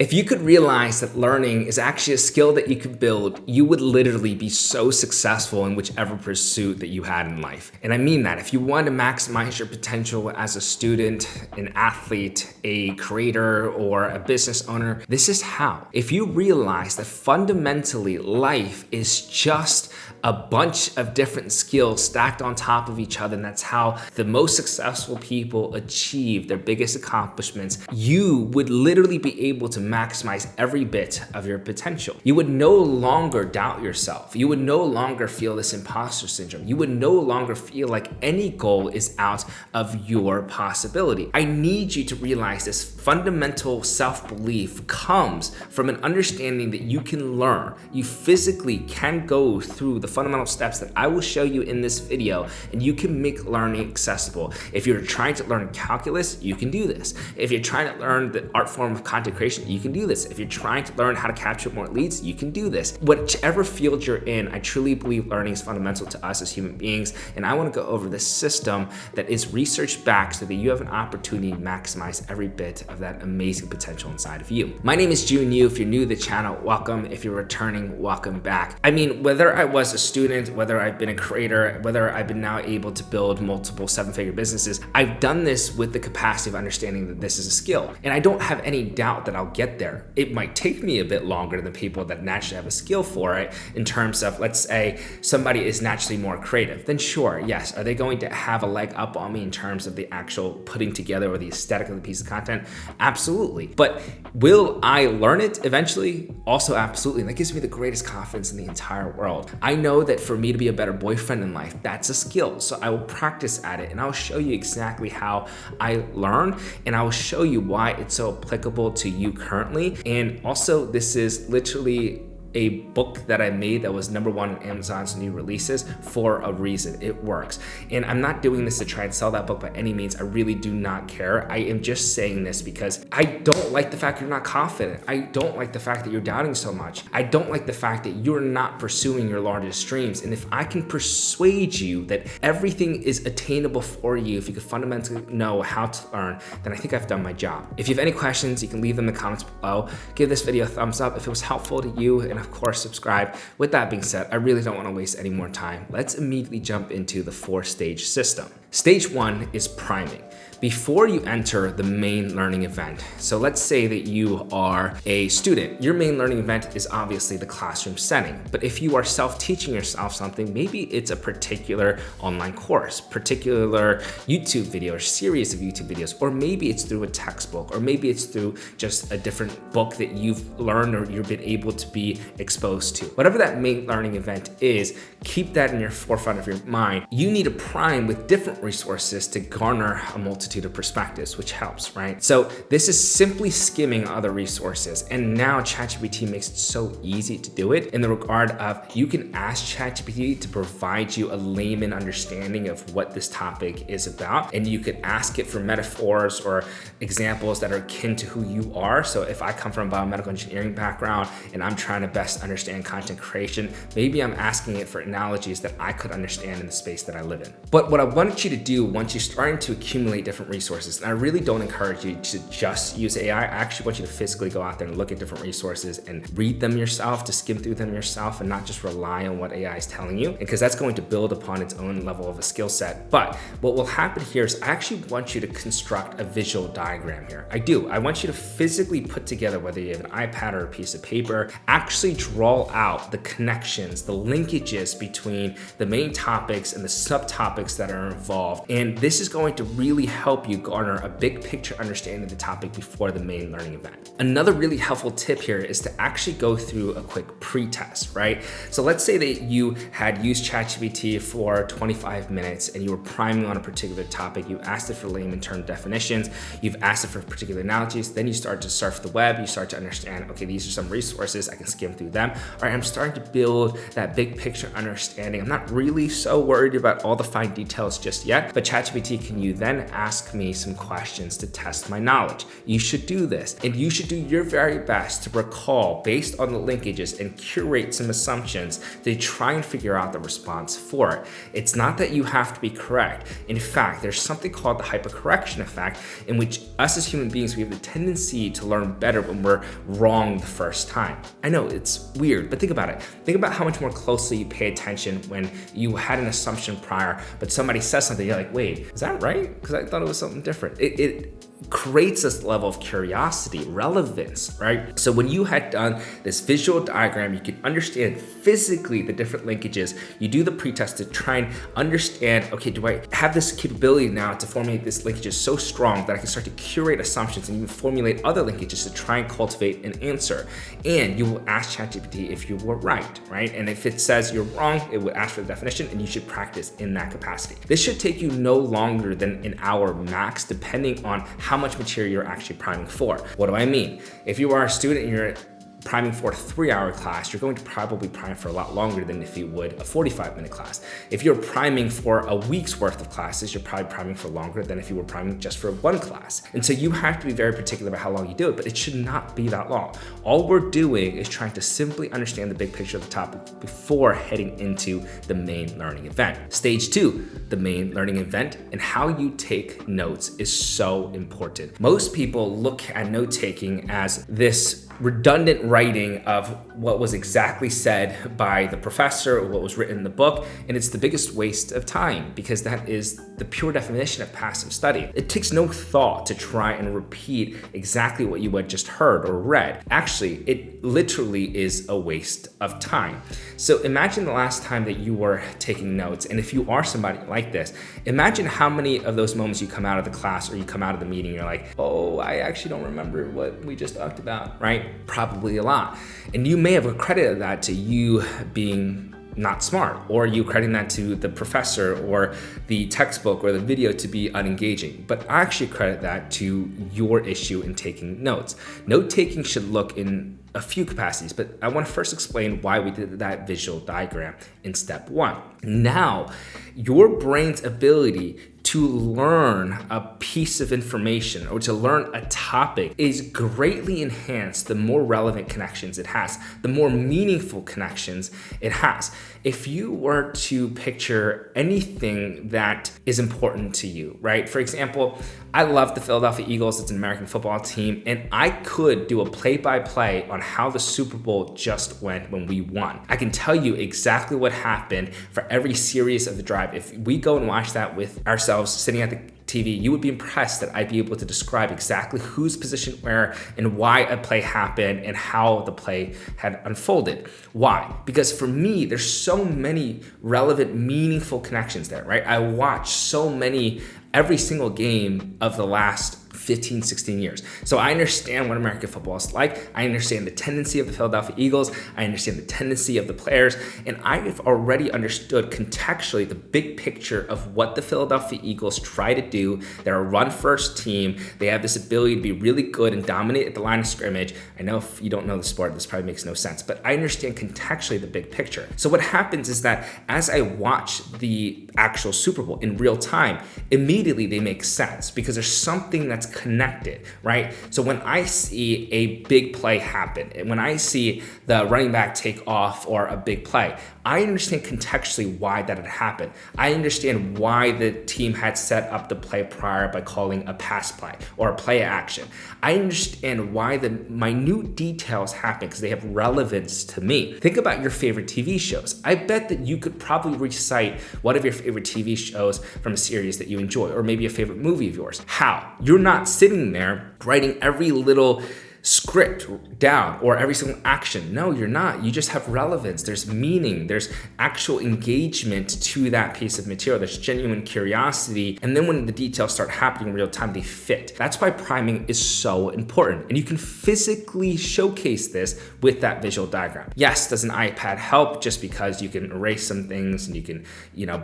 If you could realize that learning is actually a skill that you could build, you would literally be so successful in whichever pursuit that you had in life. And I mean that. If you want to maximize your potential as a student, an athlete, a creator, or a business owner, this is how. If you realize that fundamentally life is just a bunch of different skills stacked on top of each other, and that's how the most successful people achieve their biggest accomplishments, you would literally be able to maximize every bit of your potential. You would no longer doubt yourself. You would no longer feel this imposter syndrome. You would no longer feel like any goal is out of your possibility. I need you to realize this fundamental self-belief comes from an understanding that you can learn. You physically can go through the fundamental steps that I will show you in this video, and you can make learning accessible. If you're trying to learn calculus, you can do this. If you're trying to learn the art form of content creation, you can do this. If you're trying to learn how to capture more leads, you can do this. Whichever field you're in, I truly believe learning is fundamental to us as human beings, and I want to go over this system that is research backed so that you have an opportunity to maximize every bit of that amazing potential inside of you. My name is Jun Yu. If you're new to the channel, welcome. If you're returning, welcome back. I mean, whether I was a student, whether I've been a creator, whether I've been now able to build multiple seven-figure businesses, I've done this with the capacity of understanding that this is a skill. And I don't have any doubt that I'll get there. It might take me a bit longer than people that naturally have a skill for it in terms of, let's say somebody is naturally more creative, then sure, yes. Are they going to have a leg up on me in terms of the actual putting together or the aesthetic of the piece of content? Absolutely. But will I learn it eventually? Also absolutely. And that gives me the greatest confidence in the entire world. I know that for me to be a better boyfriend in life, that's a skill. So I will practice at it, and I'll show you exactly how I learn, and I will show you why it's so applicable to you currently. And also, this is literally a book that I made that was #1 on Amazon's new releases for a reason. It works. And I'm not doing this to try and sell that book by any means. I really do not care. I am just saying this because I don't like the fact you're not confident. I don't like the fact that you're doubting so much. I don't like the fact that you're not pursuing your largest dreams. And if I can persuade you that everything is attainable for you, if you could fundamentally know how to learn, then I think I've done my job. If you have any questions, you can leave them in the comments below. Give this video a thumbs up if it was helpful to you, and of course subscribe. With that being said, I really don't want to waste any more time. Let's immediately jump into the 4-stage system. Stage 1 is priming. Before you enter the main learning event, so let's say that you are a student, your main learning event is obviously the classroom setting. But if you are self-teaching yourself something, maybe it's a particular online course, particular YouTube video or series of YouTube videos, or maybe it's through a textbook, or maybe it's through just a different book that you've learned or you've been able to be exposed to. Whatever that main learning event is, keep that in your forefront of your mind. You need to prime with different resources to garner a multitude of perspectives, which helps, right? So this is simply skimming other resources. And now ChatGPT makes it so easy to do it in the regard of you can ask ChatGPT to provide you a layman understanding of what this topic is about. And you could ask it for metaphors or examples that are akin to who you are. So if I come from a biomedical engineering background and I'm trying to best understand content creation, maybe I'm asking it for analogies that I could understand in the space that I live in. But what I want you to do once you're starting to accumulate different resources, and I really don't encourage you to just use AI. I actually want you to physically go out there and look at different resources and read them yourself, to skim through them yourself, and not just rely on what AI is telling you, because that's going to build upon its own level of a skill set. But what will happen here is I actually want you to construct a visual diagram here. I do. I want you to physically put together, whether you have an iPad or a piece of paper, actually draw out the connections, the linkages between the main topics and the subtopics that are involved. And this is going to really help you garner a big picture understanding of the topic before the main learning event. Another really helpful tip here is to actually go through a quick pre-test, right? So let's say that you had used ChatGPT for 25 minutes and you were priming on a particular topic. You asked it for layman term definitions, you've asked it for particular analogies, then you start to surf the web, you start to understand, okay, these are some resources, I can skim through them. All right, I'm starting to build that big picture understanding. I'm not really so worried about all the fine details just yet. yet, but ChatGPT, can you then ask me some questions to test my knowledge? You should do this, and you should do your very best to recall based on the linkages and curate some assumptions to try and figure out the response for it. It's not that you have to be correct. In fact, there's something called the hypercorrection effect, in which us as human beings, we have the tendency to learn better when we're wrong the first time. I know it's weird, but think about it. Think about how much more closely you pay attention when you had an assumption prior, but somebody says something, you're like, wait, is that right? Because I thought it was something different. It creates this level of curiosity, relevance, right? So when you had done this visual diagram, you can understand physically the different linkages. You do the pretest to try and understand, okay, do I have this capability now to formulate this linkages so strong that I can start to curate assumptions and even formulate other linkages to try and cultivate an answer. And you will ask ChatGPT if you were right? And if it says you're wrong, it would ask for the definition, and you should practice in that capacity. This should take you no longer than an hour max, depending on how much material you're actually priming for. What do I mean? If you are a student and you're priming for a 3-hour class, you're going to probably prime for a lot longer than if you would a 45-minute class. If you're priming for a week's worth of classes, you're probably priming for longer than if you were priming just for one class. And so you have to be very particular about how long you do it, but it should not be that long. All we're doing is trying to simply understand the big picture of the topic before heading into the main learning event. Stage 2, the main learning event, and how you take notes is so important. Most people look at note-taking as this redundant writing of what was exactly said by the professor or what was written in the book, and it's the biggest waste of time because that is the pure definition of passive study. It takes no thought to try and repeat exactly what you had just heard or read. Actually, it literally is a waste of time. So imagine the last time that you were taking notes, and if you are somebody like this, imagine how many of those moments you come out of the class or you come out of the meeting, you're like, oh, I actually don't remember what we just talked about, right? Probably a lot. And you may have accredited that to you being not smart, or you crediting that to the professor or the textbook or the video to be unengaging. But I actually credit that to your issue in taking notes. Note taking should look in a few capacities, but I want to first explain why we did that visual diagram in step 1. Now, your brain's ability to learn a piece of information or to learn a topic is greatly enhanced the more relevant connections it has, the more meaningful connections it has. If you were to picture anything that is important to you, right? For example, I love the Philadelphia Eagles. It's an American football team, and I could do a play-by-play on how the Super Bowl just went when we won. I can tell you exactly what happened for every series of the drive. If we go and watch that with ourselves sitting at the TV, you would be impressed that I'd be able to describe exactly who's positioned where and why a play happened and how the play had unfolded. Why? Because for me, there's so many relevant, meaningful connections there, right? I watch every single game of the last 15, 16 years. So I understand what American football is like. I understand the tendency of the Philadelphia Eagles. I understand the tendency of the players. And I've already understood contextually the big picture of what the Philadelphia Eagles try to do. They're a run-first team. They have this ability to be really good and dominate at the line of scrimmage. I know if you don't know the sport, this probably makes no sense, but I understand contextually the big picture. So what happens is that as I watch the actual Super Bowl in real time, immediately they make sense because there's something that's connected, right? So when I see a big play happen, and when I see the running back take off or a big play, I understand contextually why that had happened. I understand why the team had set up the play prior by calling a pass play or a play action. I understand why the minute details happen because they have relevance to me. Think about your favorite TV shows. I bet that you could probably recite one of your favorite TV shows from a series that you enjoy, or maybe a favorite movie of yours. How? You're not sitting there writing every little script down or every single action. No, you're not. You just have relevance. There's meaning. There's actual engagement to that piece of material. There's genuine curiosity. And then when the details start happening in real time, they fit. That's why priming is so important. And you can physically showcase this with that visual diagram. Yes, does an iPad help just because you can erase some things and you can,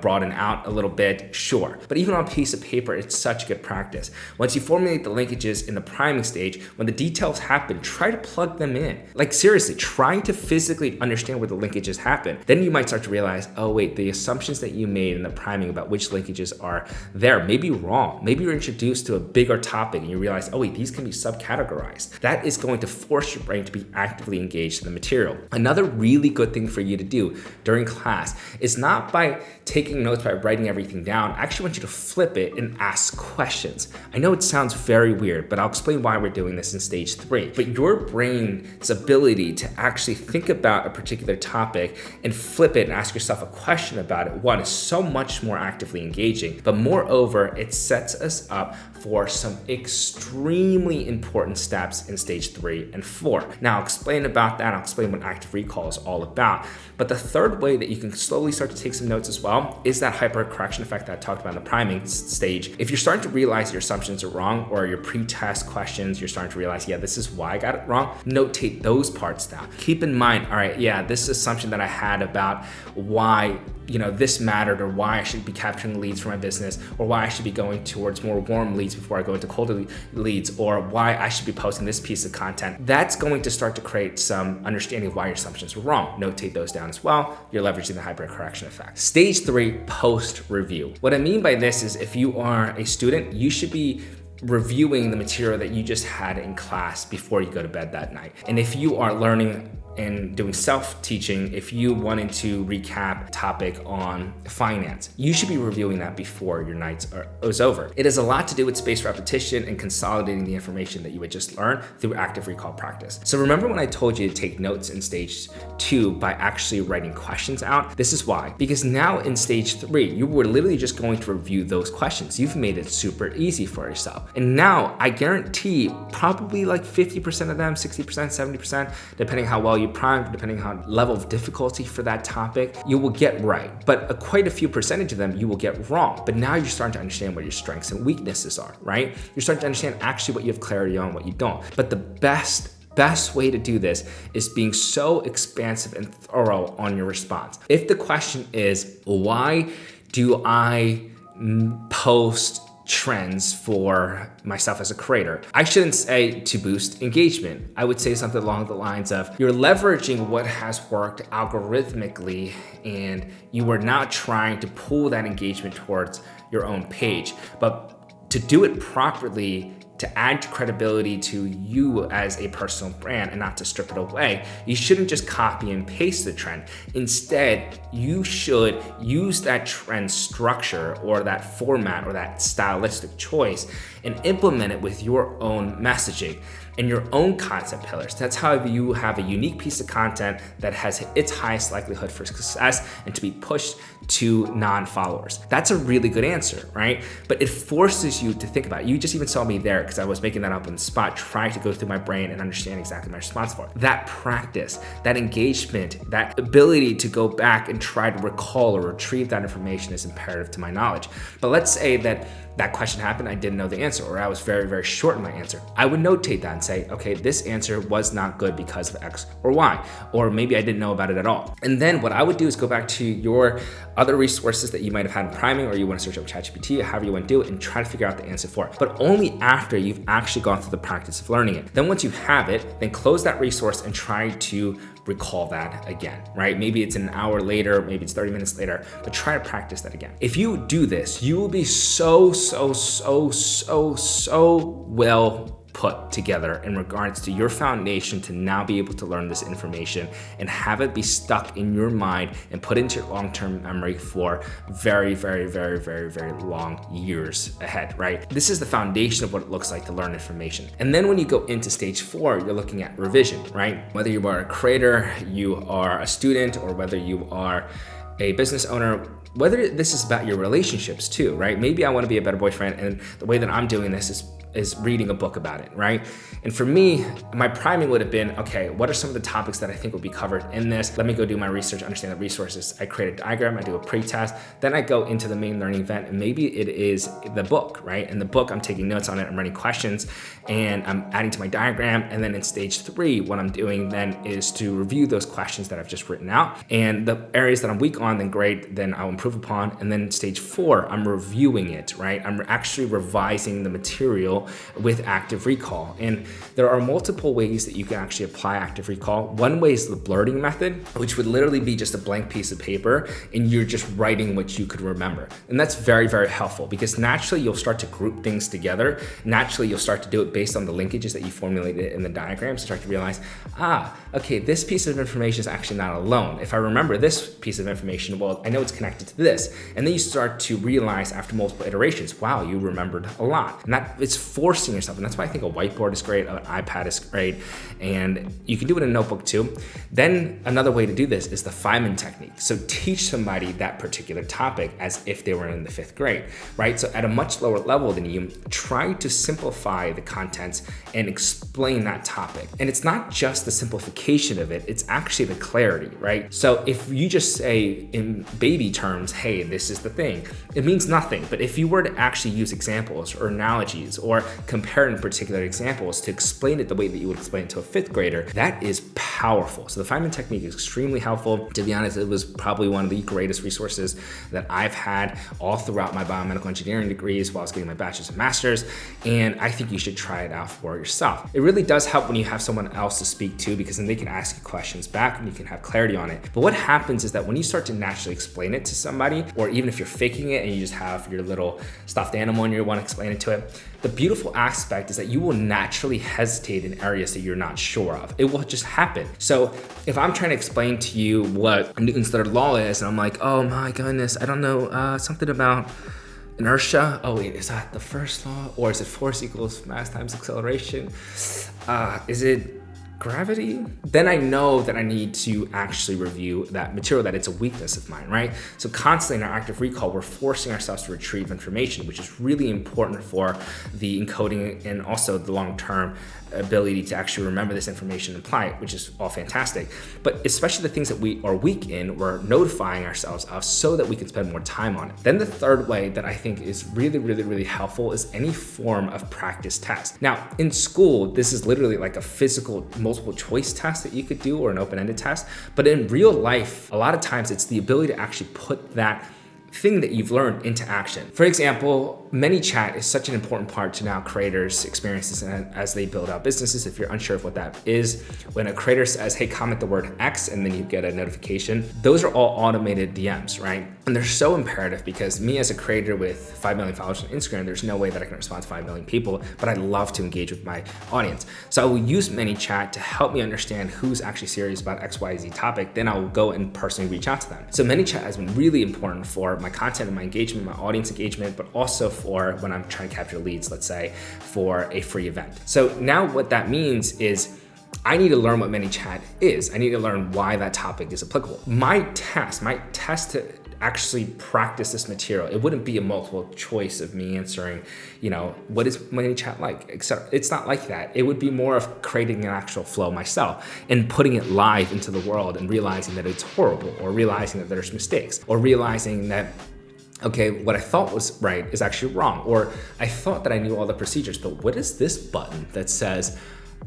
broaden out a little bit? Sure. But even on a piece of paper, it's such good practice. Once you formulate the linkages in the priming stage, when the details happen, try to plug them in. Like seriously, trying to physically understand where the linkages happen. Then you might start to realize, oh wait, the assumptions that you made in the priming about which linkages are there may be wrong. Maybe you're introduced to a bigger topic and you realize, oh wait, these can be subcategorized. That is going to force your brain to be actively engaged in the material. Another really good thing for you to do during class is not by taking notes, by writing everything down. I actually want you to flip it and ask questions. I know it sounds very weird, but I'll explain why we're doing this in stage 3. But your brain's ability to actually think about a particular topic and flip it and ask yourself a question about it, one, is so much more actively engaging, but moreover, it sets us up for some extremely important steps in stage 3 and 4. Now, I'll explain about that. I'll explain what active recall is all about. But the third way that you can slowly start to take some notes as well is that hypercorrection effect that I talked about in the priming stage. If you're starting to realize your assumptions are wrong or your pre-test questions, you're starting to realize, yeah, this is why I got it wrong, notate those parts down. Keep in mind, all right, yeah, this assumption that I had about why this mattered, or why I should be capturing leads for my business, or why I should be going towards more warm leads before I go into colder leads, or why I should be posting this piece of content. That's going to start to create some understanding of why your assumptions were wrong. Notate those down as well. You're leveraging the hypercorrection effect. Stage 3, post review. What I mean by this is if you are a student, you should be reviewing the material that you just had in class before you go to bed that night. And if you are learning and doing self-teaching, if you wanted to recap a topic on finance, you should be reviewing that before your nights is over. It has a lot to do with spaced repetition and consolidating the information that you had just learned through active recall practice. So remember when I told you to take notes in stage 2 by actually writing questions out? This is why. Because now in stage 3, you were literally just going to review those questions. You've made it super easy for yourself. And now I guarantee probably like 50% of them, 60%, 70%, depending how well you prime, depending on level of difficulty for that topic, you will get right. But quite a few percentage of them you will get wrong. But now you're starting to understand what your strengths and weaknesses are, right? You're starting to understand actually what you have clarity on, what you don't. But the best way to do this is being so expansive and thorough on your response. If the question is, why do I post trends for myself as a creator? I shouldn't say to boost engagement. I would say something along the lines of, you're leveraging what has worked algorithmically and you are not trying to pull that engagement towards your own page. But to do it properly, to add credibility to you as a personal brand and not to strip it away, you shouldn't just copy and paste the trend. Instead, you should use that trend structure or that format or that stylistic choice and implement it with your own messaging and your own concept pillars. That's how you have a unique piece of content that has its highest likelihood for success and to be pushed to non-followers. That's a really good answer, right? But it forces you to think about it. You just even saw me there because I was making that up on the spot, trying to go through my brain and understand exactly my response for it. That practice, that engagement, that ability to go back and try to recall or retrieve that information is imperative to my knowledge. But let's say that question happened, I didn't know the answer, or I was very, very short in my answer. I would notate that and say, okay, this answer was not good because of X or Y, or maybe I didn't know about it at all. And then what I would do is go back to your other resources that you might have had in priming, or you want to search up ChatGPT, or however you want to do it, and try to figure out the answer for it. But only after you've actually gone through the practice of learning it. Then once you have it, then close that resource and try to recall that again, right? Maybe it's an hour later, maybe it's 30 minutes later, but try to practice that again. If you do this, you will be so well put together in regards to your foundation to now be able to learn this information and have it be stuck in your mind and put into your long-term memory for very, very, very, very, very long years ahead, right? This is the foundation of what it looks like to learn information. And then when you go into stage 4, you're looking at revision, right? Whether you are a creator, you are a student, or whether you are a business owner, whether this is about your relationships too, right? Maybe I want to be a better boyfriend, and the way that I'm doing this is reading a book about it, right? And for me, my priming would have been, okay, what are some of the topics that I think will be covered in this? Let me go do my research, understand the resources. I create a diagram, I do a pre-test, then I go into the main learning event, and maybe it is the book, right? In the book, I'm taking notes on it, I'm writing questions, and I'm adding to my diagram. And then in stage 3, what I'm doing then is to review those questions that I've just written out. And the areas that I'm weak on, then great, then I'll improve upon. And then stage 4, I'm reviewing it, right? I'm actually revising the material material with active recall. And there are multiple ways that you can actually apply active recall. One way is the blurting method, which would literally be just a blank piece of paper and you're just writing what you could remember. And that's very, very helpful because naturally you'll start to group things together. Naturally, you'll start to do it based on the linkages that you formulated in the diagrams, start to realize, okay, this piece of information is actually not alone. If I remember this piece of information, well, I know it's connected to this. And then you start to realize after multiple iterations, wow, you remembered a lot. And that it's forcing yourself. And that's why I think a whiteboard is great, an iPad is great, and you can do it in a notebook too. Then another way to do this is the Feynman technique. So teach somebody that particular topic as if they were in the 5th grade, right? So at a much lower level than you, try to simplify the contents and explain that topic. And it's not just the simplification of it, it's actually the clarity, right? So if you just say in baby terms, hey, this is the thing, it means nothing. But if you were to actually use examples or analogies or compare in particular examples to explain it the way that you would explain it to a 5th grader, that is powerful. So the Feynman technique is extremely helpful. To be honest, it was probably one of the greatest resources that I've had all throughout my biomedical engineering degrees while I was getting my bachelor's and master's. And I think you should try it out for yourself. It really does help when you have someone else to speak to because then they can ask you questions back and you can have clarity on it. But what happens is that when you start to naturally explain it to somebody, or even if you're faking it and you just have your little stuffed animal and you want to explain it to it, the beautiful aspect is that you will naturally hesitate in areas that you're not sure of. It will just happen. So if I'm trying to explain to you what Newton's third law is, and I'm like, oh my goodness, I don't know, something about inertia. Oh wait, is that the first law? Or is it force equals mass times acceleration? Is it gravity? Then I know that I need to actually review that material, that it's a weakness of mine, right? So constantly in our active recall, we're forcing ourselves to retrieve information, which is really important for the encoding and also the long-term ability to actually remember this information and apply it, which is all fantastic. But especially the things that we are weak in, we're notifying ourselves of so that we can spend more time on it. Then the third way that I think is really, really, really helpful is any form of practice test. Now, in school, this is literally like a physical multiple choice test that you could do or an open-ended test. But in real life, a lot of times it's the ability to actually put that thing that you've learned into action. For example, ManyChat is such an important part to now creators' experiences as they build out businesses. If you're unsure of what that is, when a creator says, hey, comment the word X, and then you get a notification, those are all automated DMs, right? And they're so imperative because me as a creator with 5 million followers on Instagram, there's no way that I can respond to 5 million people, but I love to engage with my audience. So I will use ManyChat to help me understand who's actually serious about XYZ topic. Then I'll go and personally reach out to them. So ManyChat has been really important for my content and my engagement, my audience engagement, but also for when I'm trying to capture leads, let's say, for a free event. So now what that means is I need to learn what ManyChat is. I need to learn why that topic is applicable. My test to actually practice this material, it wouldn't be a multiple choice of me answering, what is ManyChat like? Except it's not like that. It would be more of creating an actual flow myself and putting it live into the world and realizing that it's horrible, or realizing that there's mistakes, or realizing that okay, what I thought was right is actually wrong, or I thought that I knew all the procedures, but what is this button that says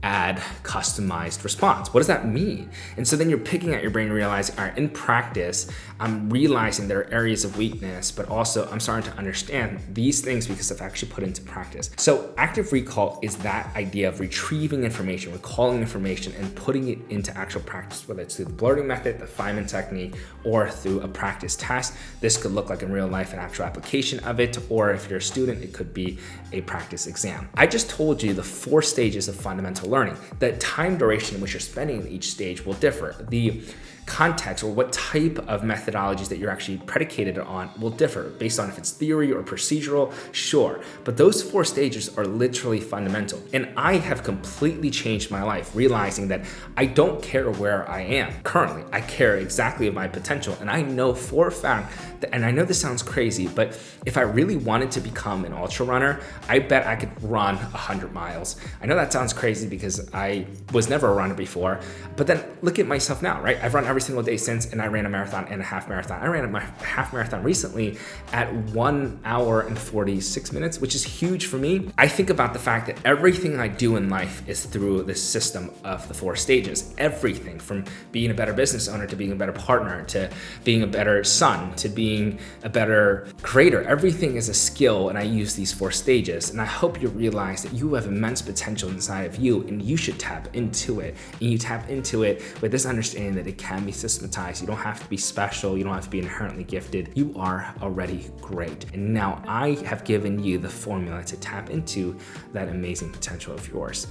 add customized response? What does that mean? And so then you're picking at your brain and realizing, all right, in practice, I'm realizing there are areas of weakness, but also I'm starting to understand these things because I've actually put into practice. So active recall is that idea of retrieving information, recalling information, and putting it into actual practice, whether it's through the blurting method, the Feynman technique, or through a practice test. This could look like in real life an actual application of it, or if you're a student, it could be a practice exam. I just told you the 4 stages of fundamental learning. The time duration in which you're spending in each stage will differ. The context or what type of methodologies that you're actually predicated on will differ based on if it's theory or procedural, sure. But those 4 stages are literally fundamental. And I have completely changed my life, realizing that I don't care where I am currently. I care exactly of my potential. And I know for a fact that, and I know this sounds crazy, but if I really wanted to become an ultra runner, I bet I could run 100 miles. I know that sounds crazy because I was never a runner before. But then look at myself now, right? I've run every single day since, and I ran a marathon and a half marathon. I ran my half marathon recently at 1 hour and 46 minutes, which is huge for me. I think about the fact that everything I do in life is through this system of the 4 stages. Everything from being a better business owner to being a better partner to being a better son to being a better creator. Everything is a skill, and I use these 4 stages. And I hope you realize that you have immense potential inside of you, and you should tap into it. And you tap into it with this understanding that it can be systematized. You don't have to be special. You don't have to be inherently gifted. You are already great. And now I have given you the formula to tap into that amazing potential of yours.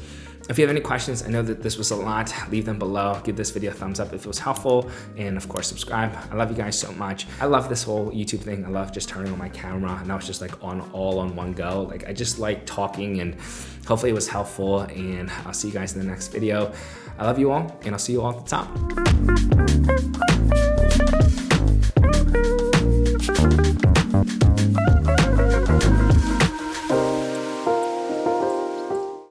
If you have any questions, I know that this was a lot, leave them below. Give this video a thumbs up if it was helpful, and of course subscribe. I love you guys so much. I love this whole YouTube thing. I love just turning on my camera, and now it's just like all on one go. Like, I just like talking, and hopefully it was helpful, and I'll see you guys in the next video. I love you all, and I'll see you all at the top.